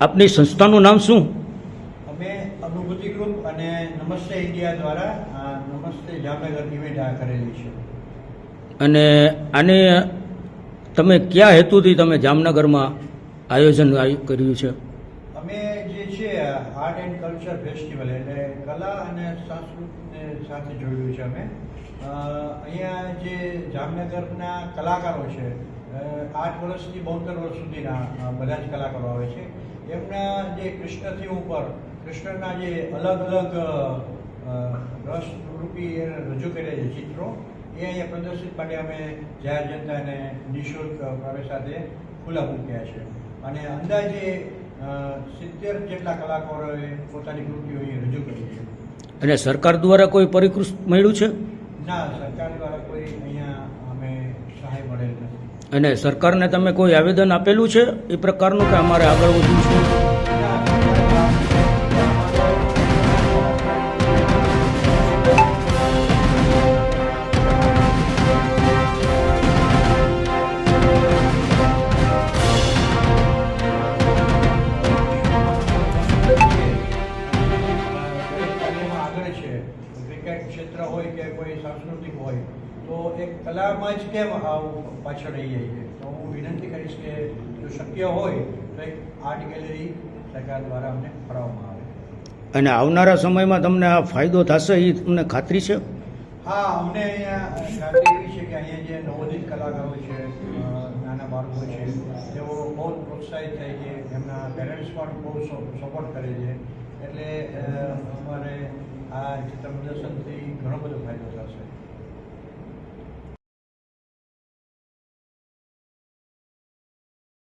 આપની સંસ્થાનું નામ શું? અમે અનુભૂતિ ગ્રુપ અને નમસ્તે ઇન્ડિયા દ્વારા નમસ્તે જામનગર ઇવેન્ટ કરેલી છે. અને આને તમે કયા હેતુથી તમે જામનગરમાં આયોજન કર્યું છે? અમે જે છે આર્ટ એન્ડ કલ્ચર ફેસ્ટિવલ એટલે કલા અને સંસ્કૃતિને સાથે જોડ્યું છે. અમે અહીંયા જે જામનગરના કલાકારો છે 8 વર્ષથી 72 વર્ષ સુધીના બધા જ કલાકારો આવે છે. એમના જે કૃષ્ણથી ઉપર કૃષ્ણના જે અલગ અલગ રસરૂપી રજૂ કરેલા છે ચિત્રો એ અહીંયા પ્રદર્શિત માટે અમે જાહેર જનતાને નિઃશુલ્ક પ્રવેશ સાથે ખુલ્લા મૂક્યા છે. અને અંદાજે 70 જેટલા કલાકારોએ પોતાની કૃતિઓ રજૂ કરી છે. અને સરકાર દ્વારા કોઈ પરિકૃત મળ્યું છે? ના, સરકાર દ્વારા કોઈ અહીંયા અમે સહાય મળેલ નથી. અને સરકારને તમે કોઈ આવેદન આપેલું છે એ પ્રકારનું કે અમારે આગળ વધવું છે? ક્ષેત્ર હોય કે કોઈ સાંસ્કૃતિક હોય તો એક કલામાં જ કેમ પાછળ રહી જાય? તો હું વિનંતી કરીશ કે જો શક્ય હોય તો એક આર્ટ ગેલેરી સરકાર દ્વારા અમને ફાળવવામાં આવે. અને આવનારા સમયમાં તમને આ ફાયદો થશે એ તમને ખાતરી છે? હા, અમને અહીંયા ખાતરી એવી છે કે અહીંયા જે નવોદિત કલાકારો છે, નાના બાળકો છે, તેઓ બહુ પ્રોત્સાહિત થાય છે. એમના પેરેન્ટ્સ પણ બહુ સપોર્ટ કરે છે. એટલે અમારે આ ચિત્ર પ્રદર્શનથી ઘણો બધો ફાયદો થશે.